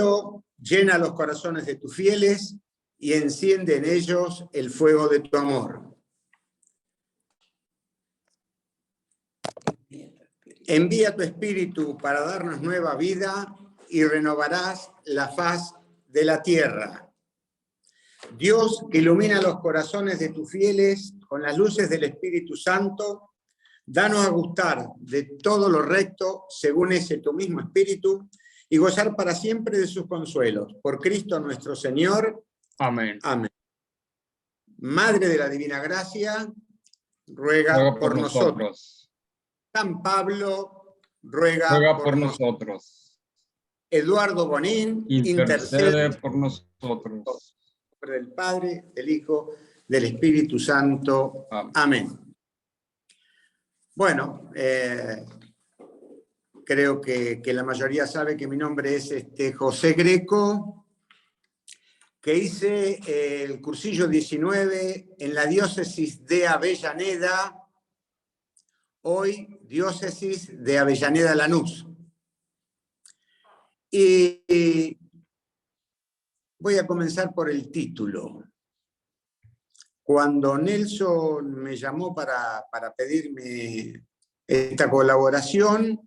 Santo, llena los corazones de tus fieles y enciende en ellos el fuego de tu amor. Envía tu Espíritu para darnos nueva vida y renovarás la faz de la tierra. Dios, que ilumina los corazones de tus fieles con las luces del Espíritu Santo, danos a gustar de todo lo recto según ese tu mismo Espíritu y gozar para siempre de sus consuelos. Por Cristo nuestro Señor. Amén. Amén. Madre de la Divina Gracia, ruega por nosotros. San Pablo, ruega por nosotros. Eduardo Bonín, intercede por nosotros. En nombre del Padre, del Hijo, del Espíritu Santo. Amén. Bueno, creo que la mayoría sabe que mi nombre es José Greco, que hice el cursillo 19 en la diócesis de Avellaneda, hoy diócesis de Avellaneda-Lanús. Y voy a comenzar por el título. Cuando Nelson me llamó para pedirme esta colaboración,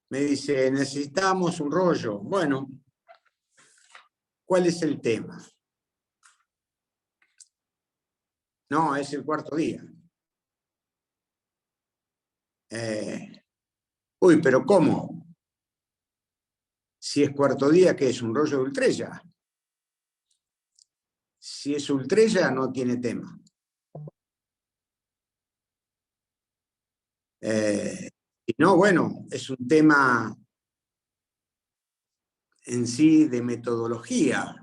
me dice, necesitamos un rollo. Bueno, ¿cuál es el tema? No, es el cuarto día. Uy, pero ¿cómo? Si es cuarto día, ¿qué es? ¿Un rollo de Ultrella? Si es Ultrella, no tiene tema. Si no, bueno, es un tema en sí de metodología,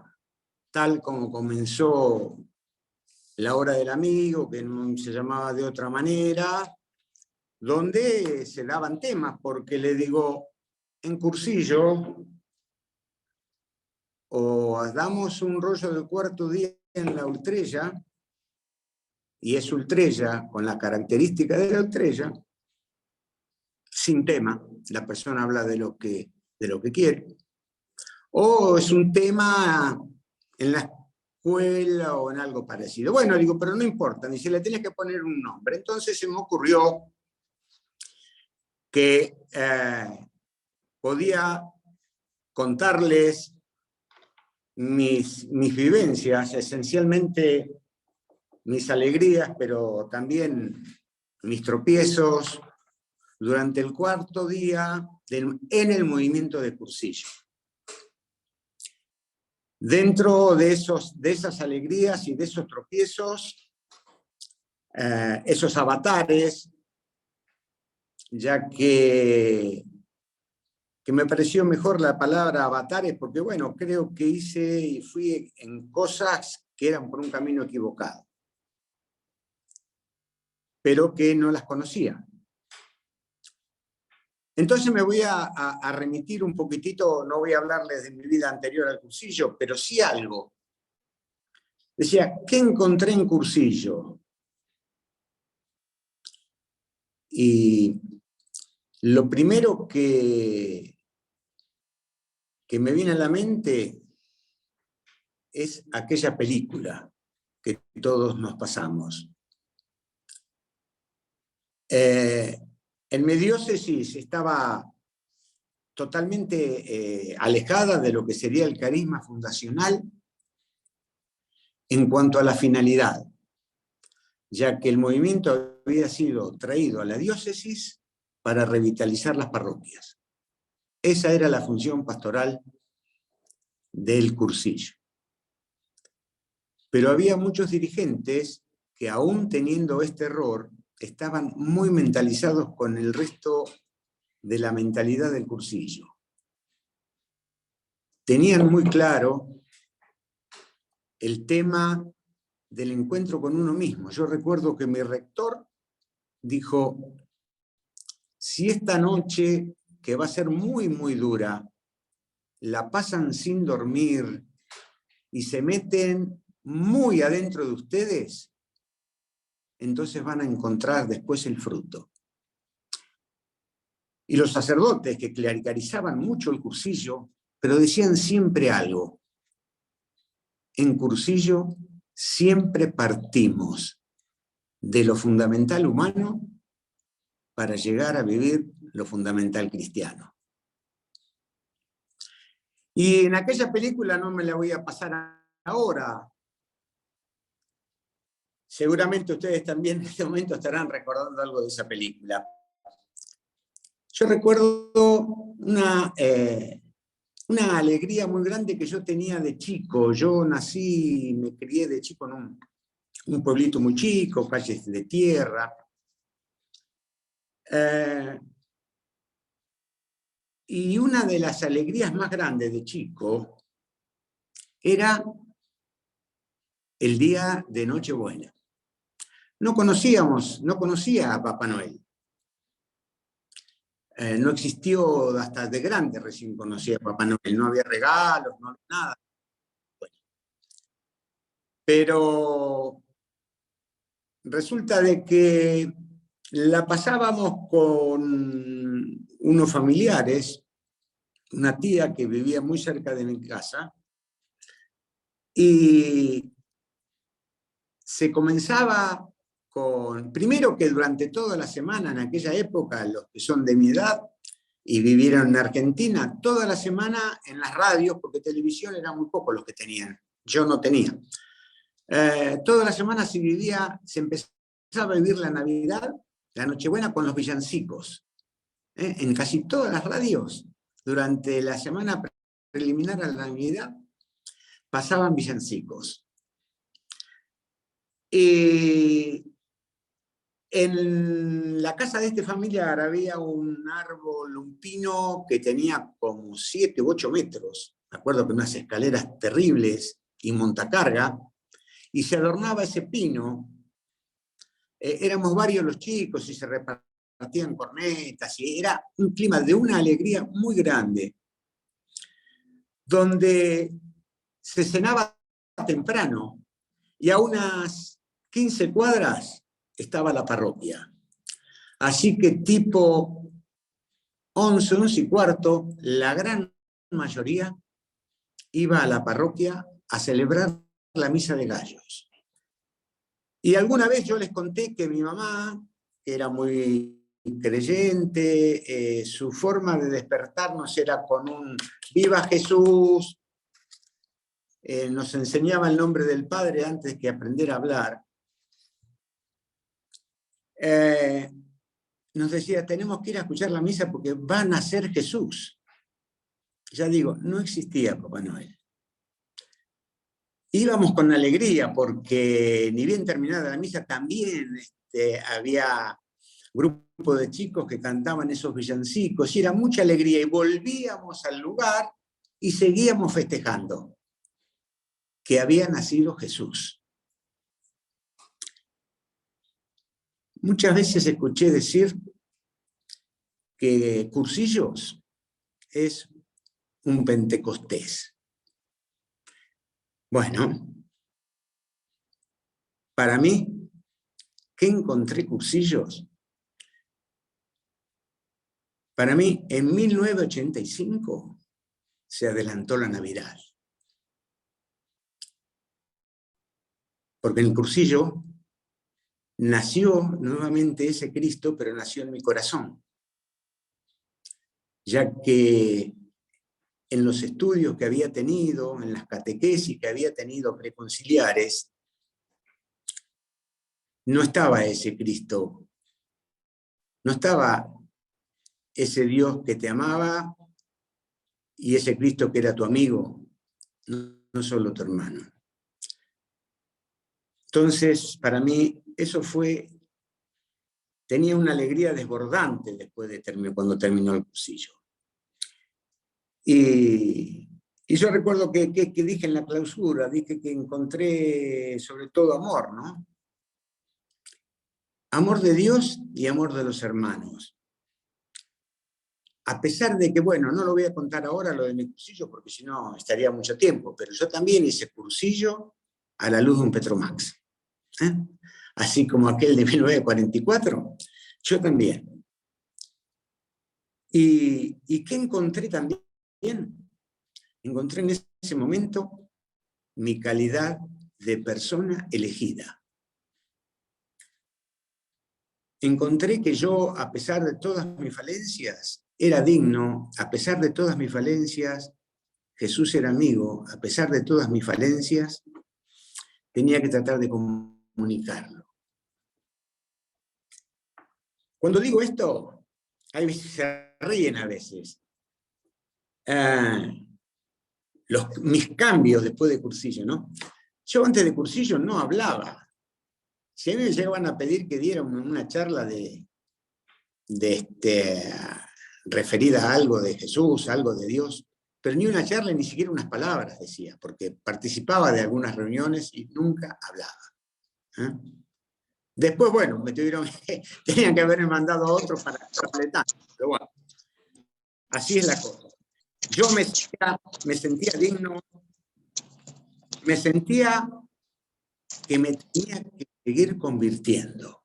tal como comenzó La Hora del Amigo, que se llamaba de otra manera, donde se daban temas, porque le digo, en cursillo, o damos un rollo del cuarto día en la Ultrella, y es Ultrella con la característica de la Ultrella, sin tema, la persona habla de lo que quiere, o es un tema en la escuela o en algo parecido. Bueno, digo, pero no importa, ni si le tienes que poner un nombre. Entonces se me ocurrió que podía contarles mis vivencias, esencialmente mis alegrías, pero también mis tropiezos, durante el cuarto día en el movimiento de cursillo. Dentro de esas alegrías y de esos tropiezos, esos avatares, ya que me pareció mejor la palabra avatares, porque bueno, creo que hice y fui en cosas que eran por un camino equivocado, pero que no las conocía. Entonces me voy a remitir un poquitito, no voy a hablarles de mi vida anterior al cursillo, pero sí algo. Decía, ¿qué encontré en cursillo? Y lo primero que me viene a la mente es aquella película que todos nos pasamos. En mi diócesis estaba totalmente alejada de lo que sería el carisma fundacional en cuanto a la finalidad, ya que el movimiento había sido traído a la diócesis para revitalizar las parroquias. Esa era la función pastoral del cursillo. Pero había muchos dirigentes que, aún teniendo este error, estaban muy mentalizados con el resto de la mentalidad del cursillo. Tenían muy claro el tema del encuentro con uno mismo. Yo recuerdo que mi rector dijo, si esta noche, que va a ser muy, muy dura, la pasan sin dormir y se meten muy adentro de ustedes, entonces van a encontrar después el fruto. Y los sacerdotes que clericalizaban mucho el cursillo pero decían siempre algo. En Cursillo siempre partimos de lo fundamental humano para llegar a vivir lo fundamental cristiano. Y en aquella película, no me la voy a pasar ahora, seguramente ustedes también en este momento estarán recordando algo de esa película. Yo recuerdo una alegría muy grande que yo tenía de chico. Yo nací, me crié de chico en un pueblito muy chico, calles de tierra. Y una de las alegrías más grandes de chico era el día de Nochebuena. No conocía a Papá Noel. No existió hasta de grande, recién conocía a Papá Noel. No había regalos, no había nada. Bueno. Pero resulta de que la pasábamos con unos familiares, una tía que vivía muy cerca de mi casa, y se comenzaba con, primero que durante toda la semana, en aquella época, los que son de mi edad y vivieron en Argentina, toda la semana en las radios, porque televisión eran muy pocos los que tenían, yo no tenía. Toda la semana se empezaba a vivir la Navidad, la Nochebuena con los villancicos. En casi todas las radios, durante la semana preliminar a la Navidad, pasaban villancicos. En la casa de este familiar había un árbol, un pino que tenía como 7 u 8 metros. Me acuerdo que unas escaleras terribles y montacarga, y se adornaba ese pino. Éramos varios los chicos y se repartían cornetas, y era un clima de una alegría muy grande, donde se cenaba temprano, y a unas 15 cuadras estaba la parroquia. Así que tipo 11, 11 y cuarto, la gran mayoría iba a la parroquia a celebrar la misa de gallos. Y alguna vez yo les conté que mi mamá, que era muy creyente, su forma de despertarnos era con un ¡Viva Jesús! Nos enseñaba el nombre del Padre antes que aprender a hablar. Nos decía, tenemos que ir a escuchar la misa porque va a nacer Jesús. Ya digo, no existía Papá Noel. Íbamos con alegría porque ni bien terminada la misa también había grupo de chicos que cantaban esos villancicos y era mucha alegría, y volvíamos al lugar y seguíamos festejando que había nacido Jesús. Muchas veces escuché decir que Cursillos es un Pentecostés. Bueno, para mí, ¿qué encontré Cursillos? Para mí, en 1985 se adelantó la Navidad. Porque en el Cursillo nació nuevamente ese Cristo, pero nació en mi corazón. Ya que en los estudios que había tenido, en las catequesis que había tenido preconciliares, no estaba ese Cristo, no estaba ese Dios que te amaba y ese Cristo que era tu amigo, no solo tu hermano. Entonces, para mí, eso tenía una alegría desbordante después de cuando terminó el cursillo. Y yo recuerdo que dije en la clausura, dije que encontré sobre todo amor, ¿no? Amor de Dios y amor de los hermanos. A pesar de que, bueno, no lo voy a contar ahora lo de mi cursillo, porque si no estaría mucho tiempo, pero yo también hice cursillo a la luz de un Petromax. Así como aquel de 1944, yo también. ¿Y qué encontré también? encontré en ese momento mi calidad de persona elegida. Encontré que yo, a pesar de todas mis falencias, era digno. A pesar de todas mis falencias, Jesús era amigo. A pesar de todas mis falencias, tenía que tratar de comunicarlo. Cuando digo esto, se ríen a veces. Mis cambios después de cursillo, ¿no? Yo antes de cursillo no hablaba. Si a mí me llegaban a pedir que diera una charla referida a algo de Jesús, algo de Dios, pero ni una charla, ni siquiera unas palabras decía, porque participaba de algunas reuniones y nunca hablaba. Después, bueno, tenían que haberme mandado a otro para completar, pero bueno, así es la cosa. Yo me sentía digno, me sentía que me tenía que seguir convirtiendo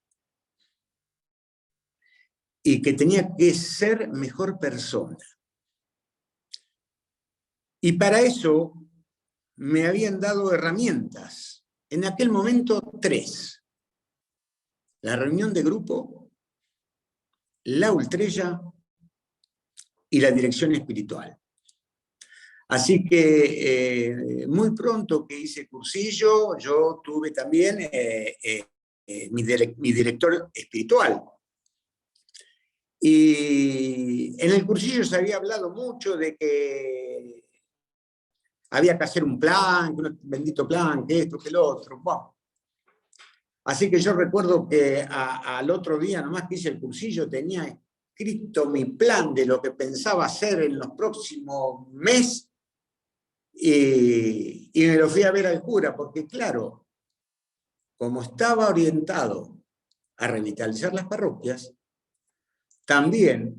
y que tenía que ser mejor persona. Y para eso me habían dado herramientas. En aquel momento 3. La reunión de grupo, la ultrella y la dirección espiritual. Así que muy pronto que hice cursillo, yo tuve también mi director espiritual. Y en el cursillo se había hablado mucho de que había que hacer un plan, un bendito plan, que esto, que lo otro. Bueno. Así que yo recuerdo que al otro día, nomás que hice el cursillo, tenía escrito mi plan de lo que pensaba hacer en los próximos meses. Y me lo fui a ver al cura, porque claro, como estaba orientado a revitalizar las parroquias, también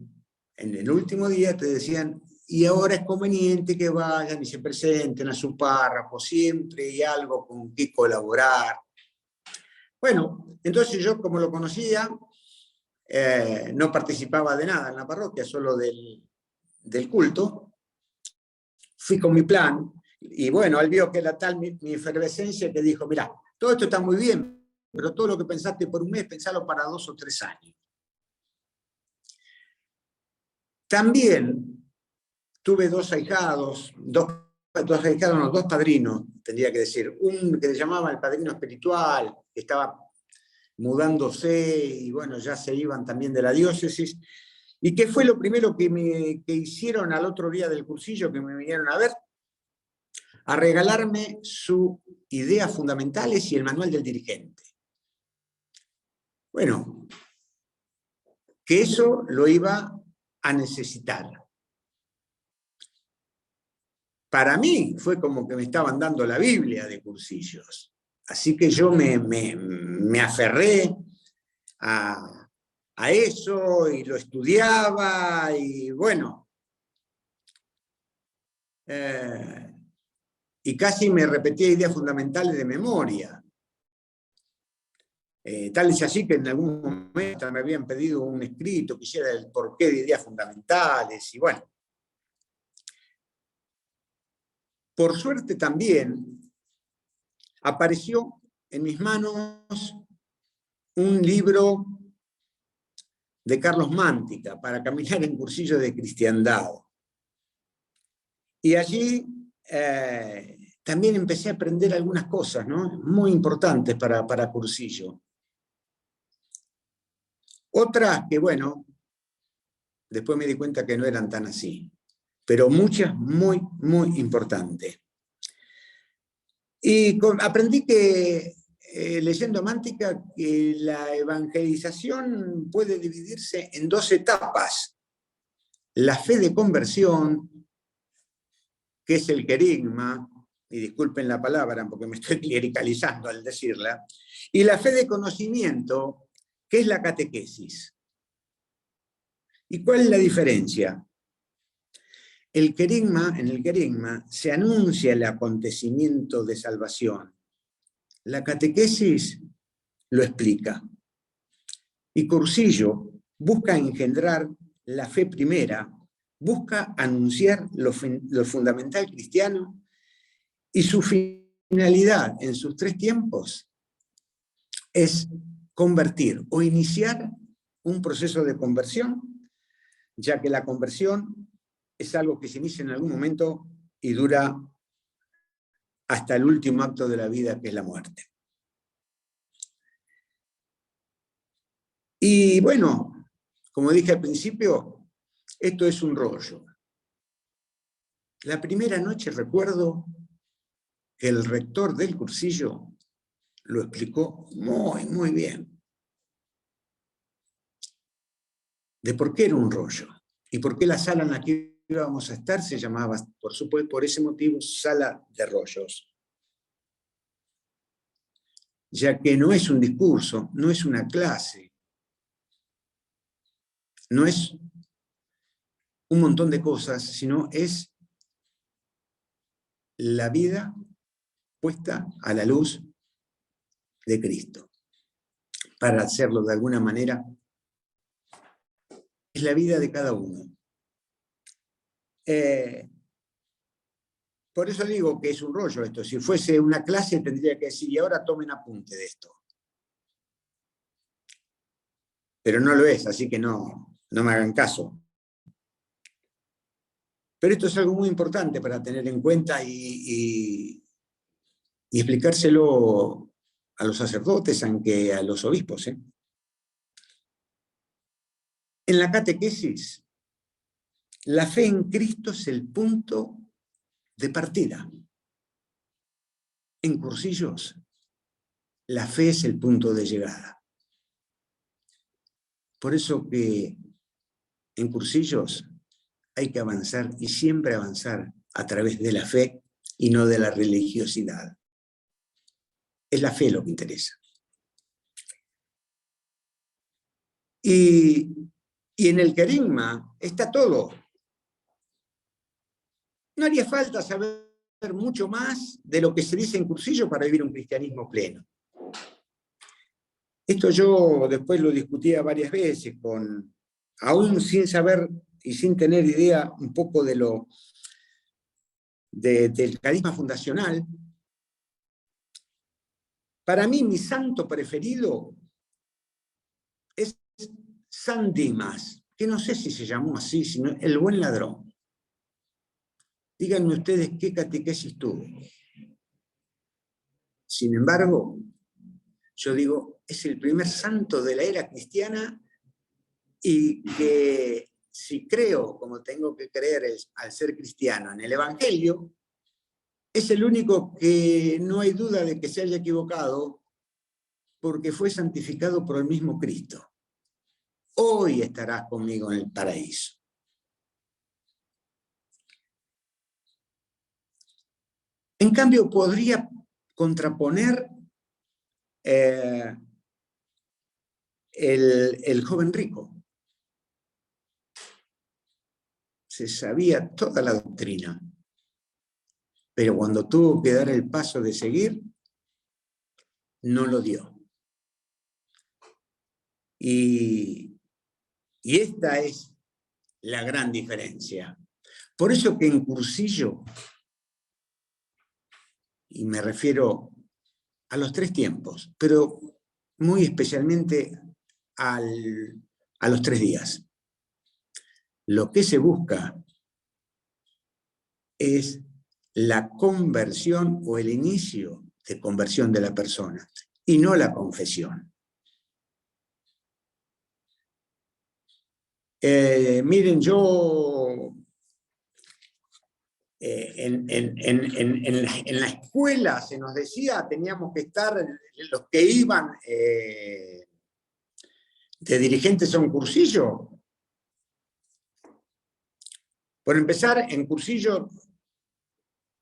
en el último día te decían, y ahora es conveniente que vayan y se presenten a su párroco, siempre hay algo con que colaborar. Bueno, entonces yo, como lo conocía, no participaba de nada en la parroquia, solo del culto. Fui con mi plan, y bueno, él vio que era tal mi efervescencia que dijo, mirá, todo esto está muy bien, pero todo lo que pensaste por un mes, pensalo para 2 o 3 años. También tuve 2 ahijados, dos padrinos, tendría que decir. Un que le llamaba el padrino espiritual, que estaba mudándose, y bueno, ya se iban también de la diócesis. ¿Y qué fue lo primero que hicieron al otro día del cursillo, que me vinieron a ver? A regalarme sus ideas fundamentales y el manual del dirigente. Bueno, que eso lo iba a necesitar. Para mí fue como que me estaban dando la Biblia de cursillos. Así que yo me aferré a eso y lo estudiaba y bueno. Y casi me repetía ideas fundamentales de memoria. Tal es así que en algún momento me habían pedido un escrito que hiciera el porqué de ideas fundamentales y bueno. Por suerte también apareció en mis manos un libro de Carlos Mántica para caminar en cursillo de cristiandad. Y allí también empecé a aprender algunas cosas, ¿no? Muy importantes para cursillo. Otras que, bueno, después me di cuenta que no eran tan así, pero muchas muy, muy importantes. Y aprendí que, leyendo Mántica, que la evangelización puede dividirse en 2 etapas. La fe de conversión, que es el querigma, y disculpen la palabra porque me estoy clericalizando al decirla, y la fe de conocimiento, que es la catequesis. ¿Y cuál es la diferencia? En el querigma se anuncia el acontecimiento de salvación. La catequesis lo explica. Y cursillo busca engendrar la fe primera busca anunciar lo fundamental cristiano y su finalidad en sus 3 tiempos es convertir o iniciar un proceso de conversión, ya que la conversión es algo que se inicia en algún momento y dura hasta el último acto de la vida, que es la muerte. Y bueno, como dije al principio, esto es un rollo. La primera noche recuerdo que el rector del cursillo lo explicó muy bien. De por qué era un rollo y por qué la sala en la que íbamos a estar se llamaba, por supuesto, por ese motivo, sala de rollos. Ya que no es un discurso, no es una clase, no es un montón de cosas, sino es la vida puesta a la luz de Cristo. Para hacerlo de alguna manera, es la vida de cada uno. Por eso digo que es un rollo esto. Si fuese una clase tendría que decir, y ahora tomen apunte de esto. Pero no lo es, así que no me hagan caso. Pero esto es algo muy importante para tener en cuenta y explicárselo a los sacerdotes, aunque a los obispos. En la catequesis, la fe en Cristo es el punto de partida. En cursillos, la fe es el punto de llegada. Por eso que en cursillos hay que avanzar y siempre avanzar a través de la fe y no de la religiosidad. Es la fe lo que interesa. Y en el querigma está todo. No haría falta saber mucho más de lo que se dice en cursillo para vivir un cristianismo pleno. Esto yo después lo discutía varias veces, aún sin saber y sin tener idea un poco de del carisma fundacional. Para mí, mi santo preferido es San Dimas, que no sé si se llamó así, sino el buen ladrón. Díganme ustedes qué catequesis tuvo. Sin embargo, yo digo, es el primer santo de la era cristiana y que si creo, como tengo que creer al ser cristiano, en el Evangelio, es el único que no hay duda de que se haya equivocado porque fue santificado por el mismo Cristo. Hoy estarás conmigo en el paraíso. En cambio, podría contraponer el joven rico. Se sabía toda la doctrina, pero cuando tuvo que dar el paso de seguir, no lo dio. Y esta es la gran diferencia. Por eso que en cursillo, y me refiero a los 3 tiempos, pero muy especialmente a los 3 días, lo que se busca es la conversión o el inicio de conversión de la persona, y no la confesión. Miren, yo en la escuela se nos decía, teníamos que estar, los que iban de dirigentes a un cursillo. Por empezar, en cursillo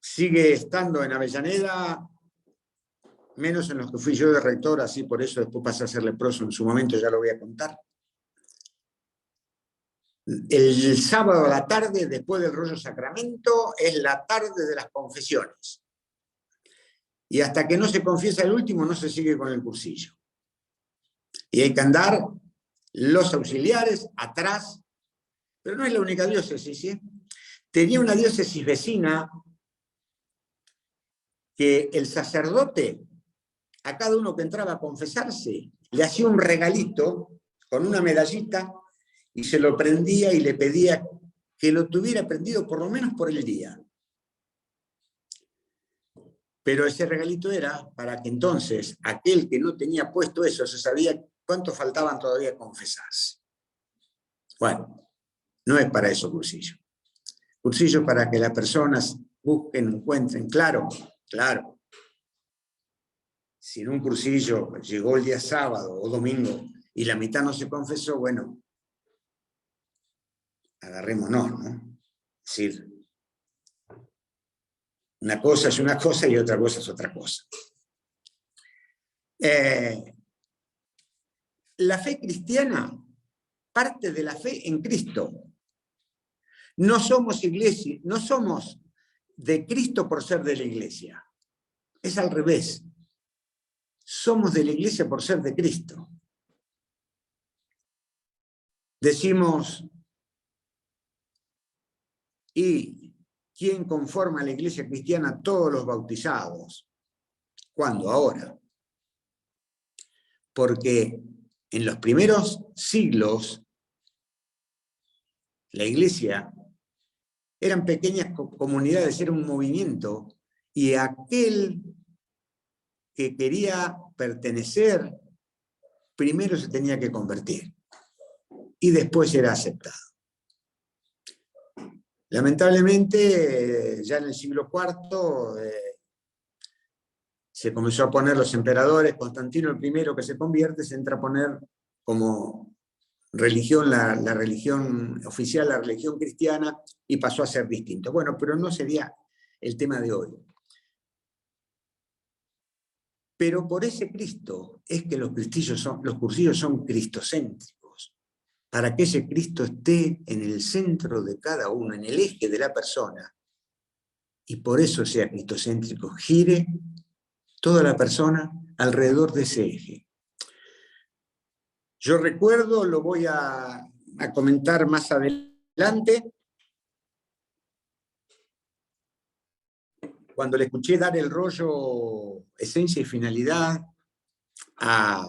sigue estando en Avellaneda, menos en los que fui yo de rector, así por eso después pasé a ser leproso en su momento, ya lo voy a contar. El sábado a la tarde, después del rollo sacramento, es la tarde de las confesiones. Y hasta que no se confiesa el último, no se sigue con el cursillo. Y hay que andar los auxiliares atrás pero no es la única diócesis, ¿sí? Tenía una diócesis vecina que el sacerdote, a cada uno que entraba a confesarse, le hacía un regalito con una medallita y se lo prendía y le pedía que lo tuviera prendido por lo menos por el día. Pero ese regalito era para que entonces aquel que no tenía puesto eso se sabía cuánto faltaban todavía a confesarse. Bueno, no es para eso cursillo. Cursillo es para que las personas busquen, encuentren, claro. Si en un cursillo llegó el día sábado o domingo y la mitad no se confesó, bueno, agarrémonos, ¿no? Es decir, una cosa es una cosa y otra cosa es otra cosa. La fe cristiana parte de la fe en Cristo. No somos iglesia, no somos de Cristo por ser de la iglesia. Es al revés. Somos de la iglesia por ser de Cristo. Decimos, ¿y quién conforma la iglesia cristiana? Todos los bautizados. ¿Cuándo? Ahora. Porque en los primeros siglos la iglesia eran pequeñas comunidades, era un movimiento, y aquel que quería pertenecer primero se tenía que convertir y después era aceptado. Lamentablemente, ya en el siglo IV se comenzó a poner los emperadores. Constantino el primero que se convierte, se entra a poner como religión, la religión oficial, la religión cristiana, y pasó a ser distinto. Bueno, pero no sería el tema de hoy. Pero por ese Cristo es que los cursillos son cristocéntricos, para que ese Cristo esté en el centro de cada uno, en el eje de la persona, y por eso sea cristocéntrico, gire toda la persona alrededor de ese eje. Yo recuerdo, lo voy a comentar más adelante, cuando le escuché dar el rollo Esencia y Finalidad a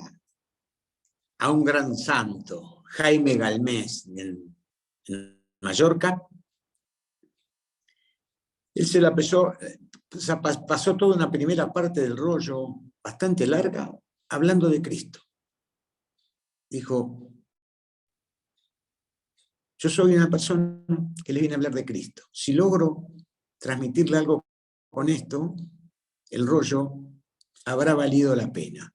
un gran santo, Jaime Galmés, en Mallorca. Él se la pasó toda una primera parte del rollo, bastante larga, hablando de Cristo. Dijo, yo soy una persona que le viene a hablar de Cristo. Si logro transmitirle algo con esto, el rollo habrá valido la pena.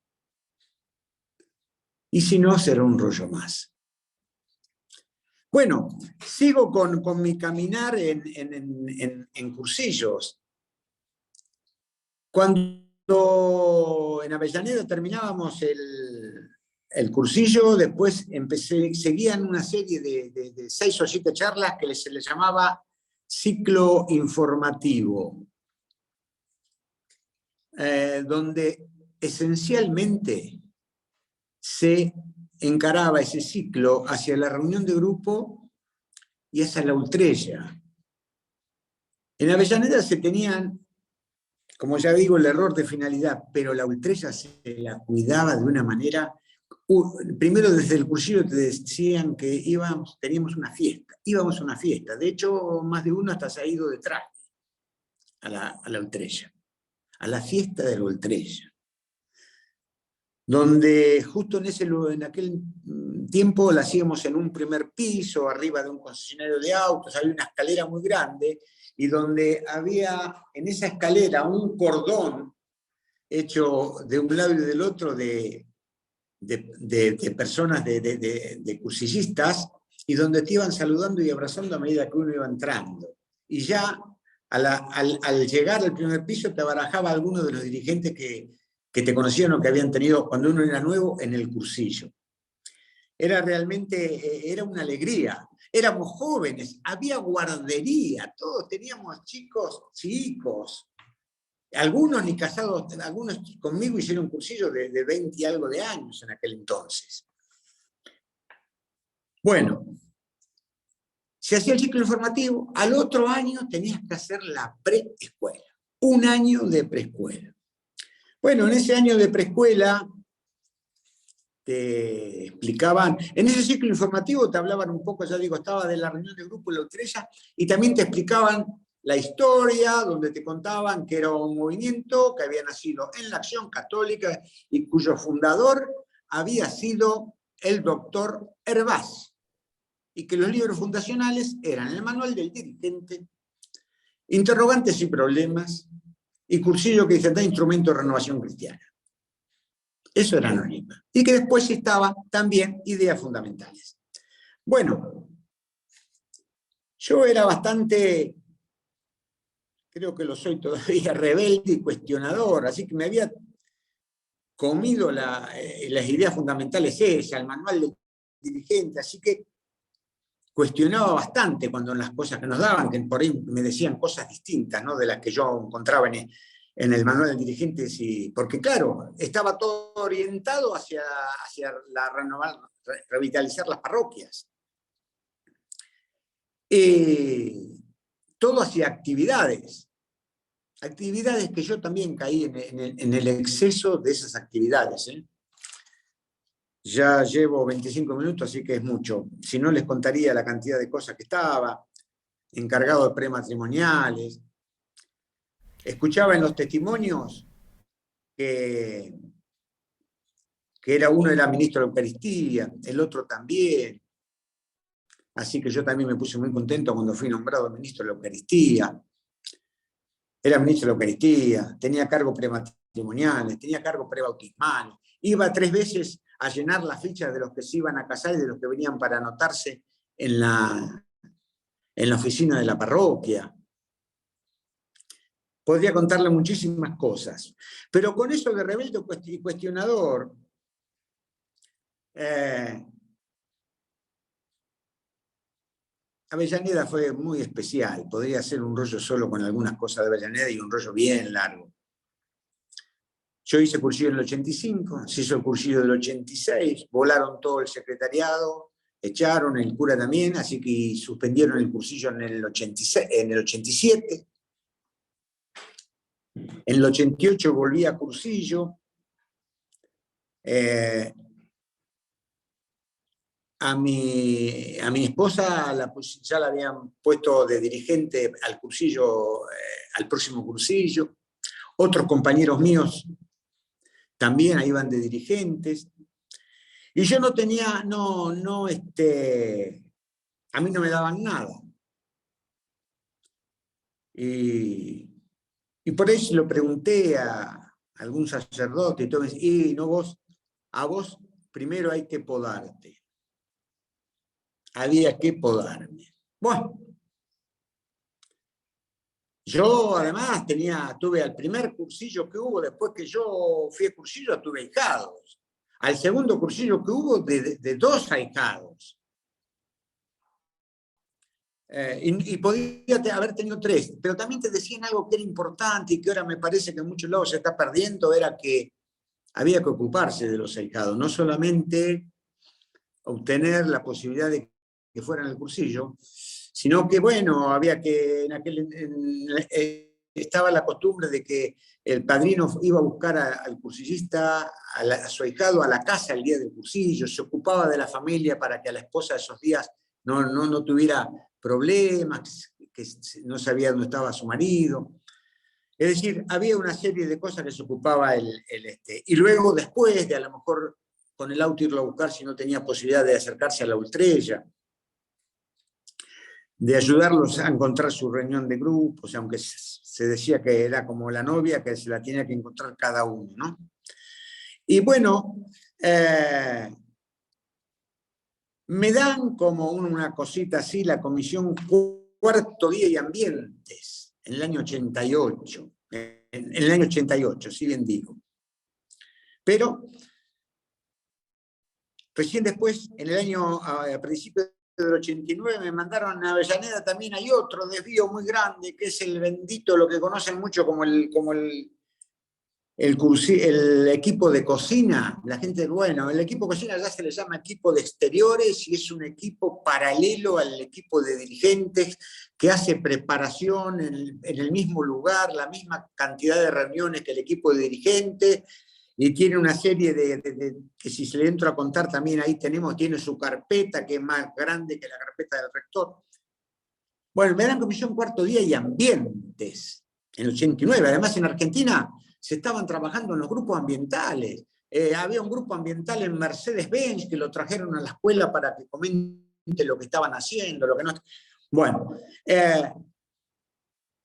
Y si no, será un rollo más. Bueno, sigo con mi caminar en cursillos. Cuando en Avellaneda terminábamos el cursillo, después seguían una serie de 6 o 7 charlas que se les llamaba ciclo informativo, donde esencialmente se encaraba ese ciclo hacia la reunión de grupo y hacia la ultrella. En Avellaneda se tenían, como ya digo, el error de finalidad, pero la ultrella se la cuidaba de una manera. Primero desde el cursillo te decían que teníamos una fiesta, íbamos a una fiesta. De hecho, más de uno hasta se ha ido detrás a la ultrella, a la fiesta de la ultrella, donde justo en aquel tiempo la hacíamos en un primer piso, arriba de un concesionario de autos, había una escalera muy grande, y donde había en esa escalera un cordón hecho de un lado y del otro de personas, de cursillistas, y donde te iban saludando y abrazando a medida que uno iba entrando. Y ya al llegar al primer piso te barajaba alguno de los dirigentes que te conocían o que habían tenido cuando uno era nuevo en el cursillo. Era realmente, era una alegría. Éramos jóvenes, había guardería, todos teníamos chicos. Algunos ni casados, algunos conmigo hicieron cursillos de 20 y algo de años en aquel entonces. Bueno, Se hacía el ciclo informativo, al otro año tenías que hacer la preescuela, un año de preescuela. Bueno, en ese año de preescuela te explicaban, en ese ciclo informativo te hablaban un poco, ya digo, estaba de la reunión de grupo en la Utrella, y también te explicaban la historia, donde te contaban que era un movimiento que había nacido en la Acción Católica y cuyo fundador había sido el doctor Hervás, y que los libros fundacionales eran el Manual del Dirigente, Interrogantes y Problemas, y cursillo que dice, da instrumento de renovación cristiana. Eso era los libros. Y que después estaba también Ideas Fundamentales. Bueno, yo era bastante, creo que lo soy todavía, rebelde y cuestionador, así que me había comido las ideas fundamentales esas, el Manual del Dirigente, así que cuestionaba bastante cuando las cosas que nos daban, que por ahí me decían cosas distintas, ¿no?, de las que yo encontraba en el Manual del Dirigente, sí, porque claro, estaba todo orientado hacia revitalizar las parroquias. Todo hacia actividades que yo también caí en el exceso de esas actividades. Ya llevo 25 minutos, así que es mucho. Si no, les contaría la cantidad de cosas que estaba, encargado de prematrimoniales. Escuchaba en los testimonios que uno era ministro de Eucaristía, el otro también. Así que yo también me puse muy contento cuando fui nombrado ministro de la Eucaristía. Era ministro de la Eucaristía, tenía cargos prematrimoniales, tenía cargos prebautismales. Iba 3 veces a llenar las fichas de los que se iban a casar y de los que venían para anotarse en la oficina de la parroquia. Podría contarle muchísimas cosas. Pero con eso de rebelde y cuestionador, Avellaneda fue muy especial. Podría hacer un rollo solo con algunas cosas de Avellaneda y un rollo bien largo. Yo hice cursillo en el 85, se hizo el cursillo del 86, volaron todo el secretariado, echaron el cura también, así que suspendieron el cursillo en el 87. En el 88 volví a cursillo. A mi esposa ya la habían puesto de dirigente al cursillo, al próximo cursillo. Otros compañeros míos también iban de dirigentes. Y yo no tenía, a mí no me daban nada. Y por eso lo pregunté a algún sacerdote y todo, y no a vos primero hay que podarte. Había que podarme. Bueno, yo además tuve al primer cursillo que hubo, después que yo fui a cursillo, tuve ahijados. Al segundo cursillo que hubo, de 2 ahijados. Y podía haber tenido 3, pero también te decían algo que era importante y que ahora me parece que en muchos lados se está perdiendo, era que había que ocuparse de los ahijados, no solamente obtener la posibilidad de que fueran al cursillo, sino que, bueno, había que, estaba la costumbre de que el padrino iba a buscar al cursillista, a su ahijado, a la casa el día del cursillo, se ocupaba de la familia para que a la esposa esos días no tuviera problemas, que no sabía dónde estaba su marido. Es decir, había una serie de cosas que se ocupaba y luego después de a lo mejor con el auto irlo a buscar si no tenía posibilidad de acercarse a la Utrella, de ayudarlos a encontrar su reunión de grupos, aunque se decía que era como la novia, que se la tenía que encontrar cada uno, ¿no? Y bueno, me dan como una cosita así la Comisión Cuarto Día y Ambientes, en el año 88. En el año 88, si bien digo. Pero recién después, en el año, a principios del 89, me mandaron a Avellaneda, también hay otro desvío muy grande, que es el bendito, lo que conocen mucho como el el equipo de cocina, la gente, bueno, el equipo de cocina ya se le llama equipo de exteriores y es un equipo paralelo al equipo de dirigentes que hace preparación en el mismo lugar, la misma cantidad de reuniones que el equipo de dirigentes, y tiene una serie que si se le entro a contar también ahí tiene su carpeta que es más grande que la carpeta del rector. Bueno, me dan comisión cuarto día y ambientes, en el 89, además en Argentina se estaban trabajando en los grupos ambientales. Había un grupo ambiental en Mercedes-Benz que lo trajeron a la escuela para que comente lo que estaban haciendo, lo que no. Bueno,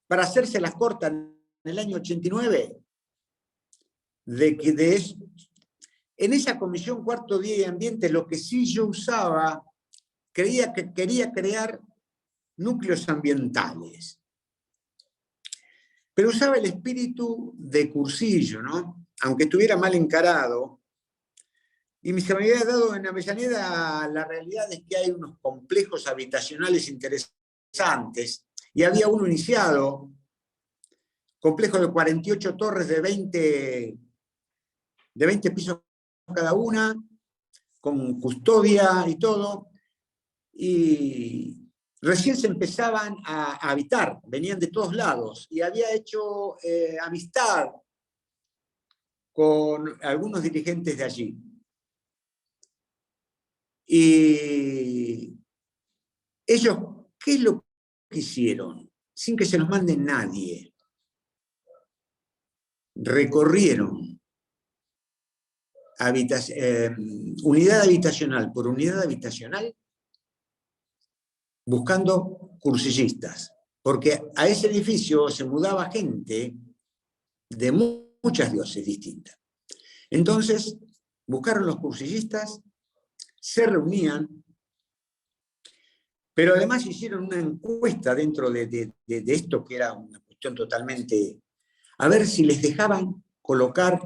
para hacerse las cortas, en el año 89, en esa comisión cuarto día y ambiente, lo que sí yo usaba, quería crear núcleos ambientales. Pero usaba el espíritu de cursillo, ¿no? Aunque estuviera mal encarado. Y se me había dado en Avellaneda, la realidad es que hay unos complejos habitacionales interesantes. Y había uno iniciado, complejo de 48 torres de 20 pisos cada una, con custodia y todo. Y recién se empezaban a habitar, venían de todos lados. Y había hecho amistad con algunos dirigentes de allí. Y ellos, ¿qué es lo que hicieron? Sin que se los mande nadie. Recorrieron unidad habitacional por unidad habitacional buscando cursillistas. Porque a ese edificio se mudaba gente de muchas diócesis distintas. Entonces, buscaron los cursillistas, se reunían, pero además hicieron una encuesta dentro de esto, que era una cuestión totalmente, a ver si les dejaban colocar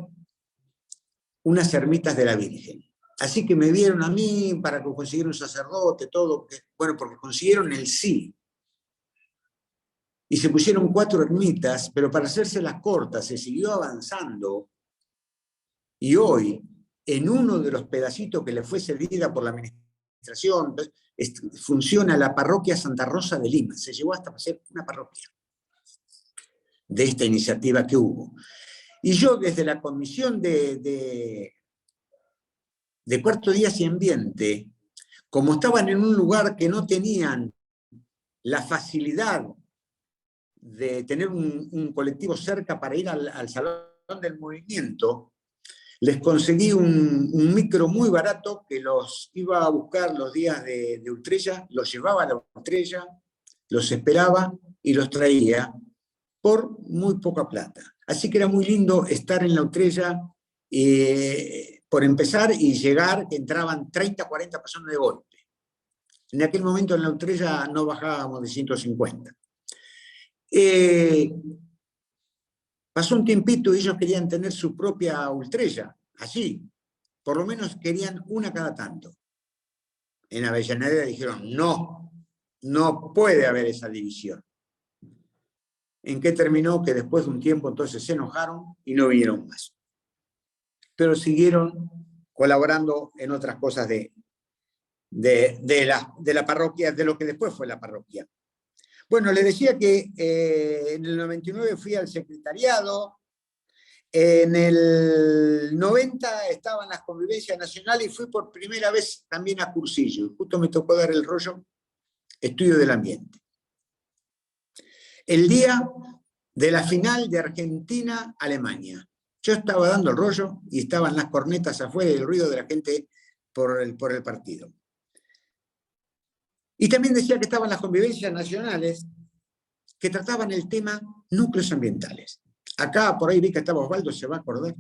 unas ermitas de la Virgen. Así que me vieron a mí para que consiguiera un sacerdote, todo, bueno, porque consiguieron el sí. Y se pusieron 4 ermitas, pero para hacerse las cortas, se siguió avanzando. Y hoy, en uno de los pedacitos que le fue cedida por la administración, funciona la parroquia Santa Rosa de Lima. Se llegó hasta ser una parroquia de esta iniciativa que hubo. Y yo desde la comisión de cuarto día y ambiente, como estaban en un lugar que no tenían la facilidad de tener un colectivo cerca para ir al salón del movimiento, les conseguí un micro muy barato que los iba a buscar los días de Utrella, los llevaba a la Utrella, los esperaba y los traía por muy poca plata. Así que era muy lindo estar en la Utrella, por empezar, y llegar, que entraban 30, 40 personas de golpe. En aquel momento en la Utrella no bajábamos de 150. Pasó un tiempito y ellos querían tener su propia Utrella, allí. Por lo menos querían una cada tanto. En Avellaneda dijeron, no, no puede haber esa división. ¿En qué terminó? Que después de un tiempo entonces se enojaron y no vinieron más. Pero siguieron colaborando en otras cosas de la parroquia, de lo que después fue la parroquia. Bueno, les decía que en el 99 fui al secretariado, en el 90 estaba en las convivencias nacionales y fui por primera vez también a cursillo. Justo me tocó dar el rollo estudio del ambiente. El día de la final de Argentina-Alemania. Yo estaba dando el rollo y estaban las cornetas afuera y el ruido de la gente por el partido. Y también decía que estaban las convivencias nacionales que trataban el tema núcleos ambientales. Acá por ahí vi que estaba Osvaldo, se va a acordar,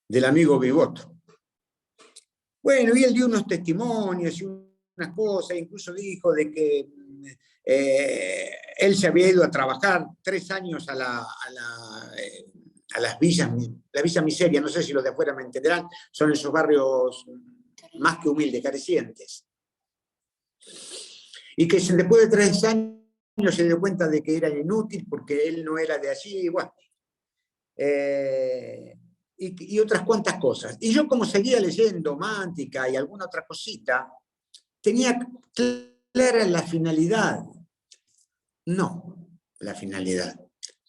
del amigo Vivoto. Bueno, y él dio unos testimonios y unas cosas, incluso dijo de que él se había ido a trabajar 3 años a las villas, la Villa Miseria, no sé si los de afuera me entenderán, son esos barrios más que humildes, carecientes. Y que después de 3 años se dio cuenta de que era inútil porque él no era de allí. Bueno, y otras cuantas cosas. Y yo, como seguía leyendo Mántica y alguna otra cosita, tenía clara la finalidad. No, la finalidad.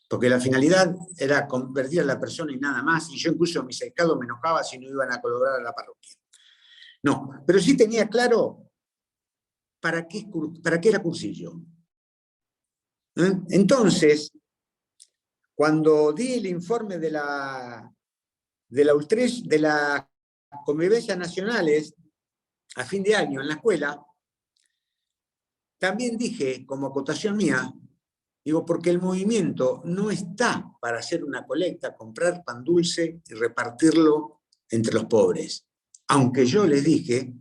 Porque la finalidad era convertir a la persona y nada más, y yo incluso mi secado me enojaba si no iban a colaborar a la parroquia. No, pero sí tenía claro para qué era cursillo. Entonces, cuando di el informe de la Convivencias Nacionales a fin de año en la escuela, también dije, como acotación mía, digo, porque el movimiento no está para hacer una colecta, comprar pan dulce y repartirlo entre los pobres. Aunque yo les dije,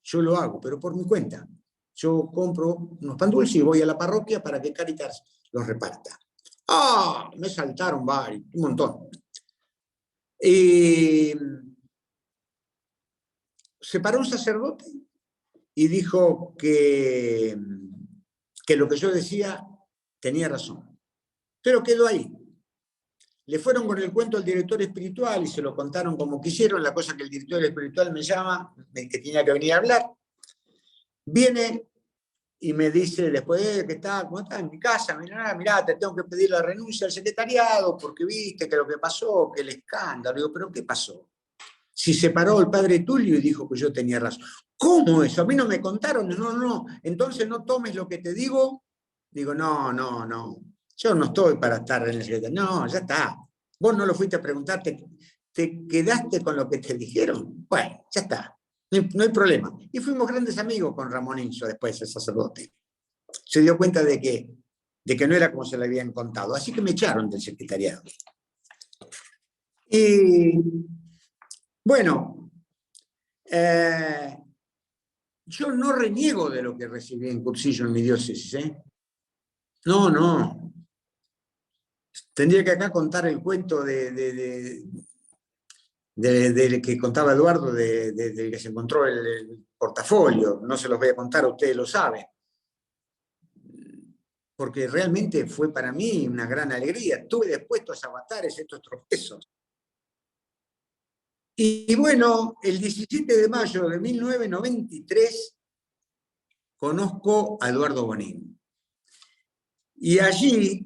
yo lo hago, pero por mi cuenta. Yo compro unos pan dulces y voy a la parroquia para que Cáritas los reparta. ¡Ah! Me saltaron varios, un montón. Se paró un sacerdote y dijo que lo que yo decía tenía razón. Pero quedó ahí. Le fueron con el cuento al director espiritual y se lo contaron como quisieron, la cosa que el director espiritual me llama, que tenía que venir a hablar. Viene y me dice después que ¿cómo está en mi casa? Mirá, te tengo que pedir la renuncia al secretariado porque viste que lo que pasó, que el escándalo. Digo, ¿pero qué pasó? Si se paró el padre Tulio y dijo que yo tenía razón. ¿Cómo eso? A mí no me contaron. No. Entonces no tomes lo que te digo. Digo, no. Yo no estoy para estar en el secretario. No, ya está. Vos no lo fuiste a preguntar, te quedaste con lo que te dijeron. Bueno, ya está. No hay problema. Y fuimos grandes amigos con Ramón Inso después, el sacerdote. Se dio cuenta de que no era como se le habían contado. Así que me echaron del secretariado. Y bueno, yo no reniego de lo que recibí en cursillo en mi diócesis. No. Tendría que acá contar el cuento de que contaba Eduardo, de que se encontró el portafolio. No se los voy a contar, ustedes lo saben. Porque realmente fue para mí una gran alegría. Estuve dispuesto a avatares, estos tropiezos. Y bueno, el 17 de mayo de 1993 conozco a Eduardo Bonín. Y allí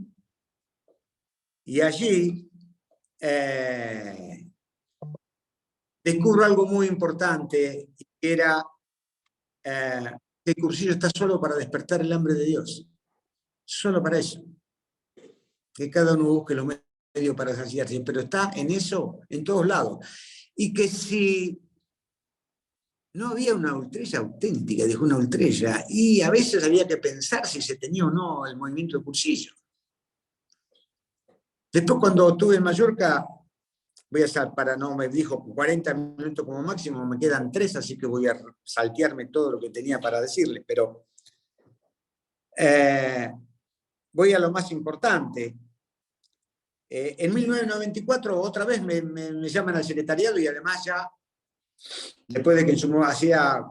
descubro algo muy importante, que era que el cursillo está solo para despertar el hambre de Dios. Solo para eso. Que cada uno busque los medios para saciarse, pero está en eso, en todos lados. Y que si no había una ultrella auténtica, dijo una ultrella, y a veces había que pensar si se tenía o no el movimiento de cursillo. Después, cuando estuve en Mallorca, voy a estar me dijo 40 minutos como máximo, me quedan 3, así que voy a saltearme todo lo que tenía para decirles, pero voy a lo más importante. En 1994 otra vez me llaman al secretariado y además ya, después de que hacía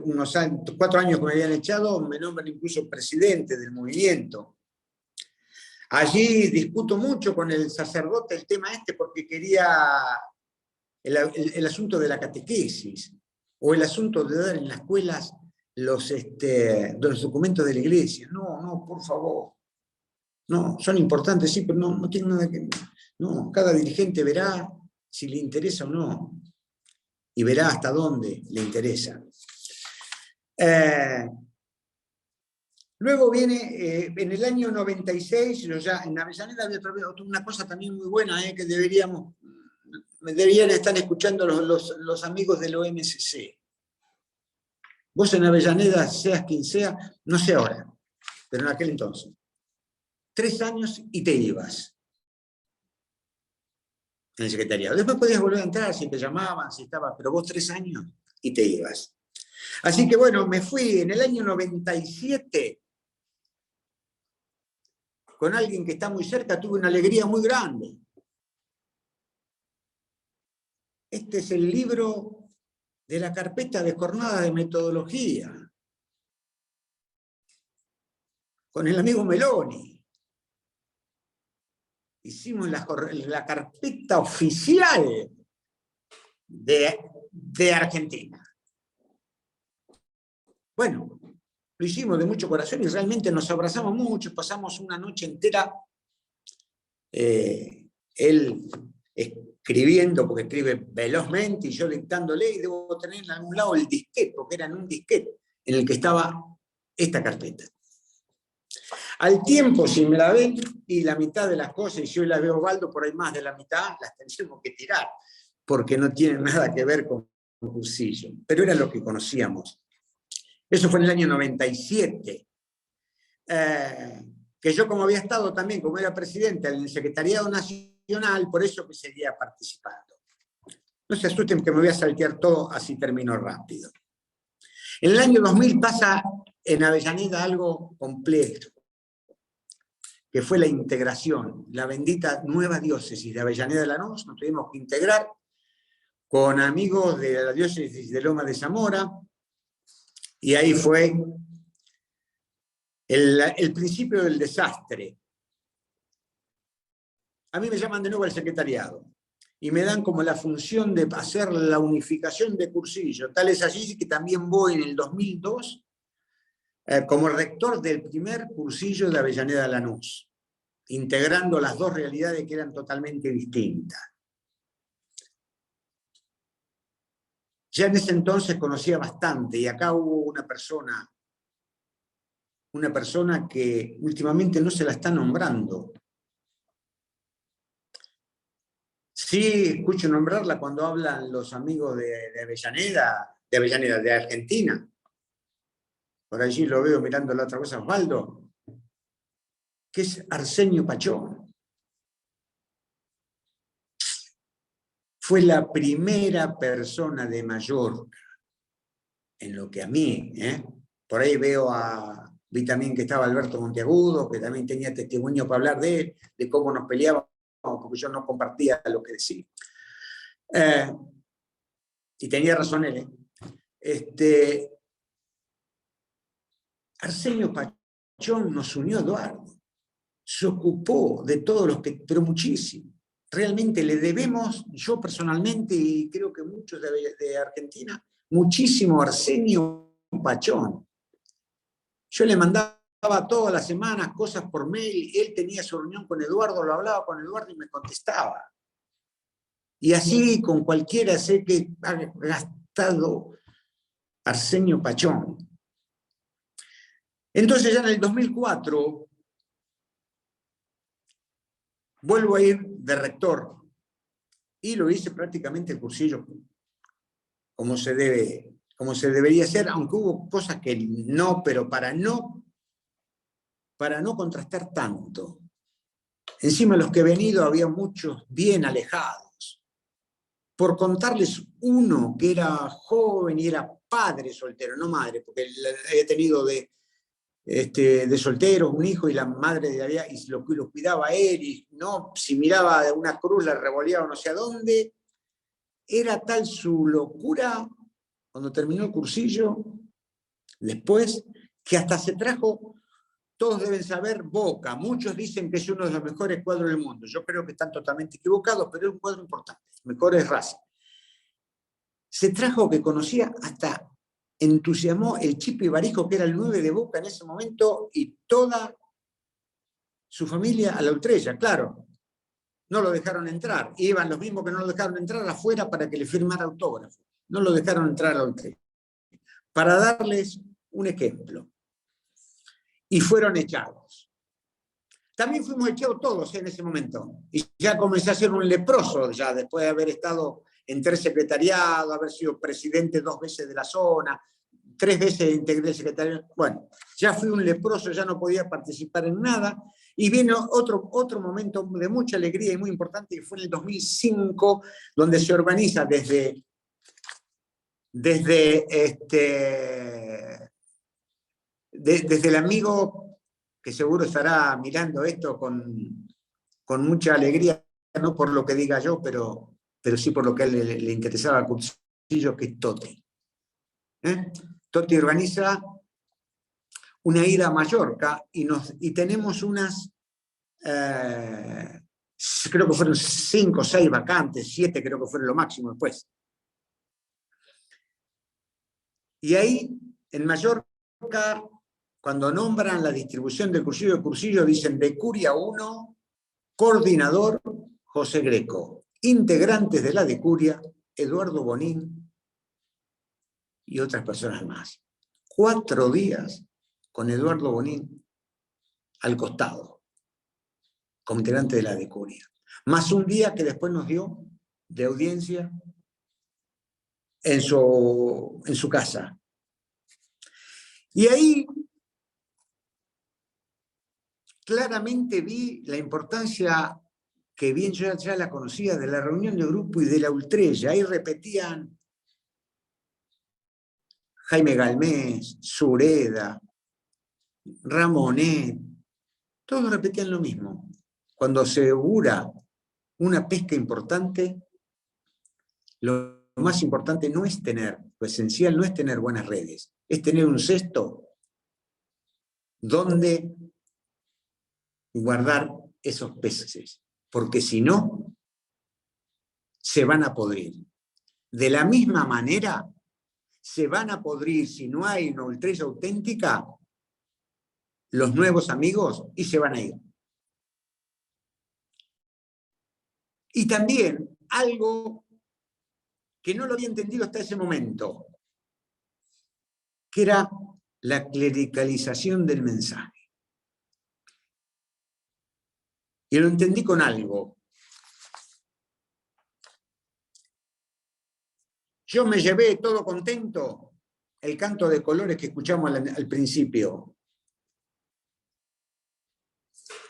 unos 4 años que me habían echado, me nombran incluso presidente del movimiento. Allí discuto mucho con el sacerdote el tema porque quería el asunto de la catequesis o el asunto de dar en las escuelas los documentos de la iglesia. No, por favor. No, son importantes, sí, pero no tienen nada que ver. No, cada dirigente verá si le interesa o no. Y verá hasta dónde le interesa. Luego viene, en el año 96, ya en Avellaneda había una cosa también muy buena, que deberían estar escuchando los amigos del OMCC. Vos en Avellaneda, seas quien sea, no sé ahora, pero en aquel entonces. 3 años y te ibas en el secretariado. Después podías volver a entrar si te llamaban, si estabas, pero vos 3 años y te ibas. Así que bueno, me fui en el año 97 con alguien que está muy cerca, tuve una alegría muy grande. Este es el libro de la carpeta de jornada de metodología, con el amigo Meloni. hicimos la carpeta oficial de Argentina. Bueno, lo hicimos de mucho corazón y realmente nos abrazamos mucho, pasamos una noche entera, él escribiendo, porque escribe velozmente, y yo dictándole, y debo tener en algún lado el disquete, porque era en un disquete en el que estaba esta carpeta. Al tiempo, si me la ven, y la mitad de las cosas, y si yo la veo, Osvaldo, por ahí más de la mitad, las tenemos que tirar, porque no tienen nada que ver con Cursillo, pero era lo que conocíamos. Eso fue en el año 97. Que yo, como había estado también, como era presidente en el Secretariado Nacional, por eso que seguía participando. No se asusten que me voy a saltear todo, así termino rápido. En el año 2000 pasa en Avellaneda algo complejo, que fue la integración, la bendita nueva diócesis de Avellaneda de Lanús. Nos tuvimos que integrar con amigos de la diócesis de Loma de Zamora, y ahí fue el principio del desastre. A mí me llaman de nuevo al secretariado y me dan como la función de hacer la unificación de Cursillo. Tal es así que también voy en el 2002 como rector del primer Cursillo de Avellaneda Lanús, integrando las dos realidades que eran totalmente distintas. Ya en ese entonces conocía bastante, y acá hubo una persona que últimamente no se la está nombrando. Sí, escucho nombrarla cuando hablan los amigos de Avellaneda, de Argentina. Por allí lo veo mirando la otra cosa, Osvaldo, que es Arsenio Pachón. Fue la primera persona de Mallorca, en lo que a mí, por ahí vi también que estaba Alberto Monteagudo, que también tenía testimonio para hablar de él, de cómo nos peleábamos, porque yo no compartía lo que decía. Y tenía razón él. Arsenio Pachón nos unió a Eduardo. Se ocupó de todos los que, pero muchísimo. Realmente le debemos, yo personalmente, y creo que muchos de Argentina, muchísimo a Arsenio Pachón. Yo le mandaba todas las semanas cosas por mail, él tenía su reunión con Eduardo, lo hablaba con Eduardo y me contestaba. Y así con cualquiera sé que ha gastado Arsenio Pachón. Entonces ya en el 2004 vuelvo a ir de rector y lo hice prácticamente el Cursillo como se debería hacer, aunque hubo cosas que no, pero para no contrastar tanto. Encima de los que he venido había muchos bien alejados. Por contarles uno que era joven y era padre soltero, no madre, porque había tenido de soltero un hijo y la madre y lo cuidaba a él, y no, si miraba de una cruz la revoleaba no sé a dónde. Era tal su locura cuando terminó el Cursillo, después, que hasta se trajo, todos deben saber, Boca. Muchos dicen que es uno de los mejores cuadros del mundo. Yo creo que están totalmente equivocados, pero es un cuadro importante. Mejor es Racing. Se trajo que conocía, hasta entusiasmó el Chipi Barijo, que era el 9 de Boca en ese momento, y toda su familia a la Ultrella, claro. No lo dejaron entrar. Iban los mismos que no lo dejaron entrar afuera para que le firmara autógrafo. No lo dejaron entrar a la Ultrella. Para darles un ejemplo. Y fueron echados. También fuimos echados todos en ese momento. Y ya comencé a ser un leproso, ya después de haber estado en 3 secretariados, haber sido presidente 2 veces de la zona, 3 veces integré el secretariado. Bueno, ya fui un leproso, ya no podía participar en nada. Y vino otro momento de mucha alegría y muy importante, que fue en el 2005, donde se organiza desde el amigo, que seguro estará mirando esto con mucha alegría, no por lo que diga yo, pero sí por lo que a él le interesaba a Cursillo, que es Toti. Toti organiza una ida a Mallorca y tenemos unas creo que fueron 5 o 6 vacantes, 7 creo que fueron lo máximo después. Y ahí, en Mallorca, cuando nombran la distribución del cursillo de cursillo, dicen de Curia 1, coordinador José Greco, integrantes de la de Curia, Eduardo Bonín y otras personas más. 4 días con Eduardo Bonín al costado, como integrante de la de Curia. Más un día que después nos dio de audiencia en su casa. Y ahí claramente vi la importancia, que bien yo ya la conocía, de la reunión de grupo y de la ultrella. Ahí repetían Jaime Galmés, Sureda, Ramonet, todos repetían lo mismo. Cuando se augura una pesca importante, lo más importante no es tener, lo esencial no es tener buenas redes, es tener un cesto donde guardar esos peces, porque si no, se van a podrir. De la misma manera, se van a podrir, si no hay una ultrella auténtica, los nuevos amigos y se van a ir. Y también algo que no lo había entendido hasta ese momento, que era la clericalización del mensaje. Y lo entendí con algo. Yo me llevé todo contento el canto de colores que escuchamos al principio,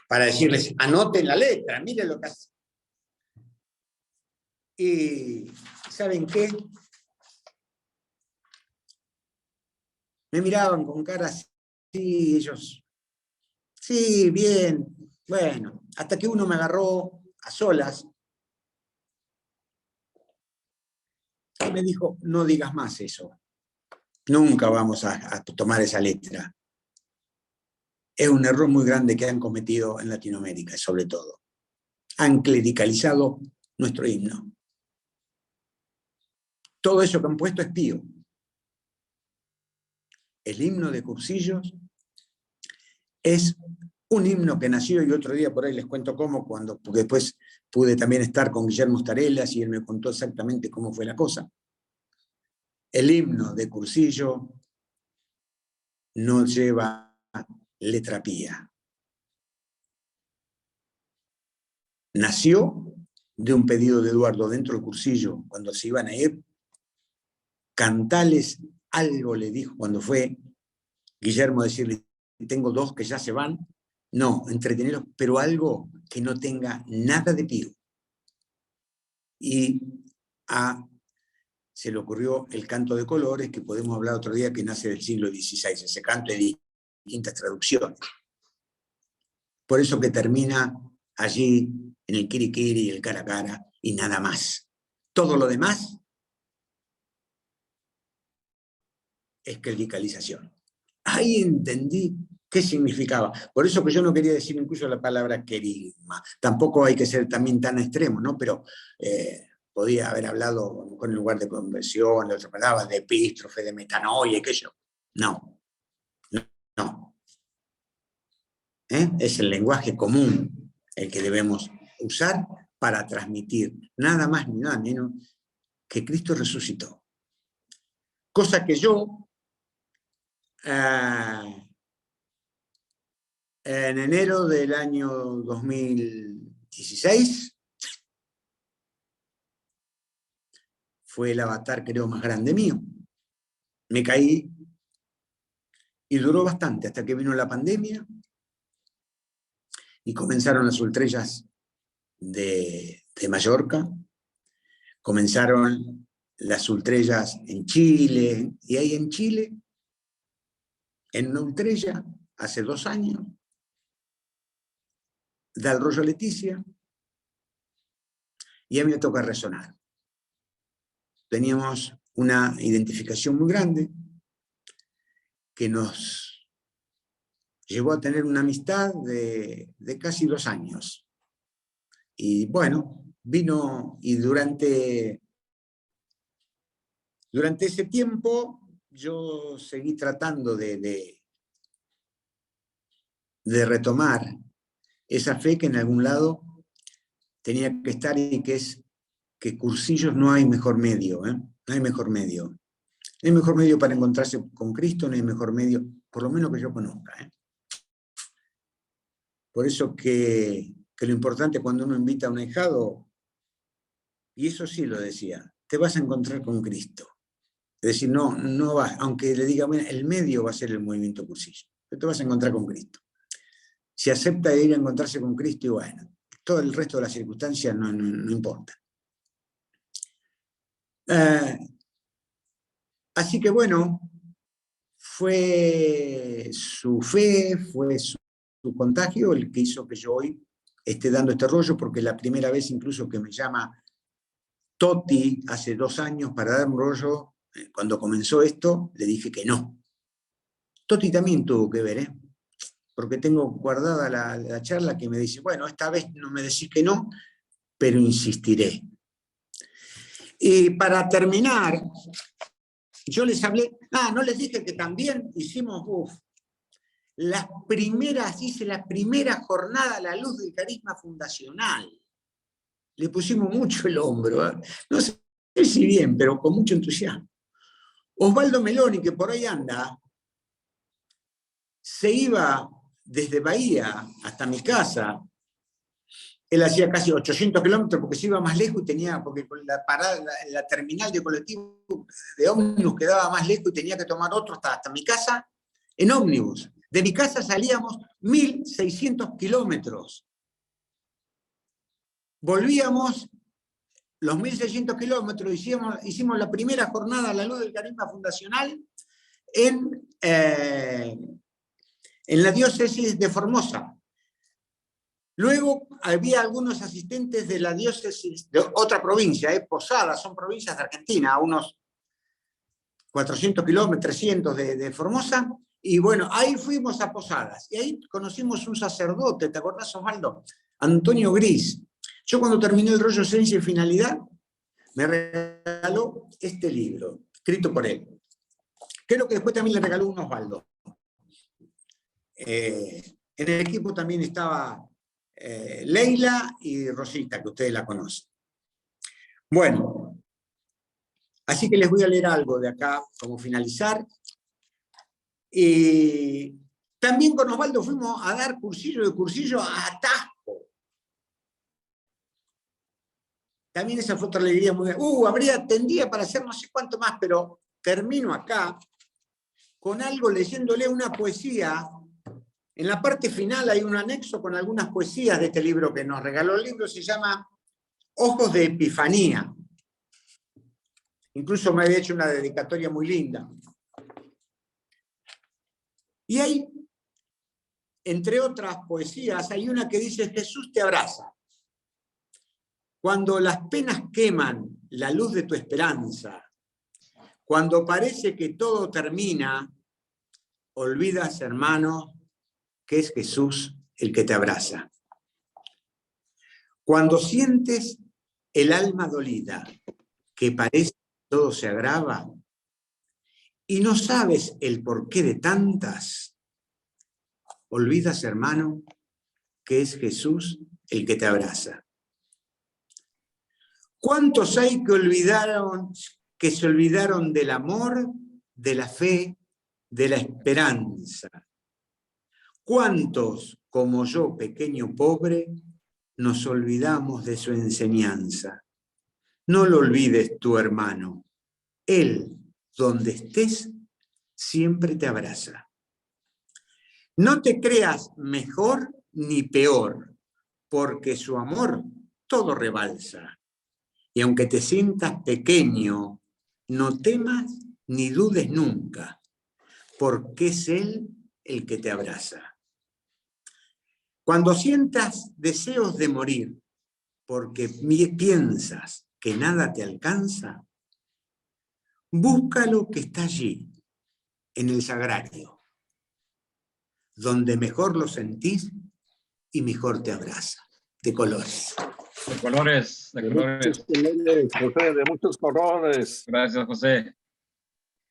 para decirles, anoten la letra, miren lo que hace. Y ¿saben qué? Me miraban con cara así, ellos, sí, bien, bueno, hasta que uno me agarró a solas y me dijo, no digas más eso, nunca vamos a tomar esa letra. Es un error muy grande que han cometido en Latinoamérica, sobre todo. Han clericalizado nuestro himno. Todo eso que han puesto es pío. El himno de Cursillos es un himno que nació, y otro día por ahí les cuento cómo, porque después pude también estar con Guillermo Starelas y él me contó exactamente cómo fue la cosa. El himno de Cursillo no lleva letra pía. Nació de un pedido de Eduardo dentro del Cursillo, cuando se iban a ir. Cantales algo le dijo cuando fue Guillermo decirle, tengo 2 que ya se van. No, entretenerlos, pero algo que no tenga nada de pío. Y se le ocurrió el canto de colores, que podemos hablar otro día, que nace del siglo XVI, ese canto de distintas traducciones. Por eso que termina allí en el kiri-kiri y el cara-cara y nada más. Todo lo demás es clericalización. Ahí entendí qué significaba. Por eso que yo no quería decir incluso la palabra querigma. Tampoco hay que ser también tan extremo, ¿no? Pero podía haber hablado con el lugar de conversión, de otra palabra, de epístrofe, de metanoia, y qué sé yo. No. No. Es el lenguaje común el que debemos usar para transmitir nada más ni nada menos que Cristo resucitó. Cosa que yo en enero del año 2016 fue el avatar, creo, más grande mío. Me caí y duró bastante hasta que vino la pandemia y comenzaron las ultrellas de Mallorca, comenzaron las ultrellas en Chile, y ahí en Chile, en una ultrella, hace 2 años, da el rollo Leticia, y a mí me toca resonar. Teníamos una identificación muy grande que nos llevó a tener una amistad de casi 2 años. Y bueno, vino y durante ese tiempo yo seguí tratando de retomar esa fe que en algún lado tenía que estar, y que es que cursillos no hay mejor medio, ¿eh? No hay mejor medio. No hay mejor medio para encontrarse con Cristo, no hay mejor medio, por lo menos que yo conozca, ¿eh? Por eso que lo importante cuando uno invita a un ahijado, y eso sí lo decía, te vas a encontrar con Cristo. Es decir, no vas, aunque le diga, bueno, el medio va a ser el movimiento cursillo, pero te vas a encontrar con Cristo. Si acepta ir a encontrarse con Cristo, y bueno, todo el resto de las circunstancias no importa. Así que bueno, fue su fe, fue su contagio el que hizo que yo hoy esté dando este rollo, porque la primera vez incluso que me llama Toti hace 2 años para dar un rollo, cuando comenzó esto, le dije que no. Toti también tuvo que ver, porque tengo guardada la charla que me dice, bueno, esta vez no me decís que no, pero insistiré. Y para terminar, yo les hablé, no les dije que también hicimos, hice la primera jornada a la luz del carisma fundacional. Le pusimos mucho el hombro, ¿eh? No sé si bien, pero con mucho entusiasmo. Osvaldo Meloni, que por ahí anda, se iba desde Bahía hasta mi casa. Él hacía casi 800 kilómetros porque se iba más lejos y tenía, porque la terminal de colectivo de ómnibus quedaba más lejos y tenía que tomar otro hasta mi casa en ómnibus. De mi casa salíamos 1.600 kilómetros. Volvíamos los 1.600 kilómetros, hicimos la primera jornada a la luz del carisma fundacional en la diócesis de Formosa. Luego había algunos asistentes de la diócesis de otra provincia, Posadas, son provincias de Argentina, a unos 400 kilómetros, 300 de Formosa, y bueno, ahí fuimos a Posadas, y ahí conocimos un sacerdote, ¿te acordás, Osvaldo? Antonio Gris. Yo cuando terminé el rollo Esencia y Finalidad, me regaló este libro, escrito por él. Creo que después también le regaló un Osvaldo. En el equipo también estaba Leila y Rosita, que ustedes la conocen. Bueno, así que les voy a leer algo de acá, como finalizar. Y también con Osvaldo fuimos a dar cursillo de cursillo a Atasco. También esa fue otra alegría muy grande. Tendría para hacer no sé cuánto más, pero termino acá con algo leyéndole una poesía. En la parte final hay un anexo con algunas poesías de este libro que nos regaló. El libro se llama Ojos de Epifanía. Incluso me había hecho una dedicatoria muy linda. Y hay, entre otras poesías, hay una que dice: Jesús te abraza. Cuando las penas queman la luz de tu esperanza, cuando parece que todo termina, olvidas, hermano, que es Jesús el que te abraza. Cuando sientes el alma dolida, que parece que todo se agrava, y no sabes el porqué de tantas, olvidas, hermano, que es Jesús el que te abraza. ¿Cuántos hay que se olvidaron del amor, de la fe, de la esperanza? ¿Cuántos, como yo, pequeño pobre, nos olvidamos de su enseñanza? No lo olvides, tu hermano. Él, donde estés, siempre te abraza. No te creas mejor ni peor, porque su amor todo rebalsa. Y aunque te sientas pequeño, no temas ni dudes nunca, porque es Él el que te abraza. Cuando sientas deseos de morir, porque piensas que nada te alcanza, busca lo que está allí, en el sagrario, donde mejor lo sentís y mejor te abraza, de colores. De colores, de colores. José, de muchos colores. Gracias, José.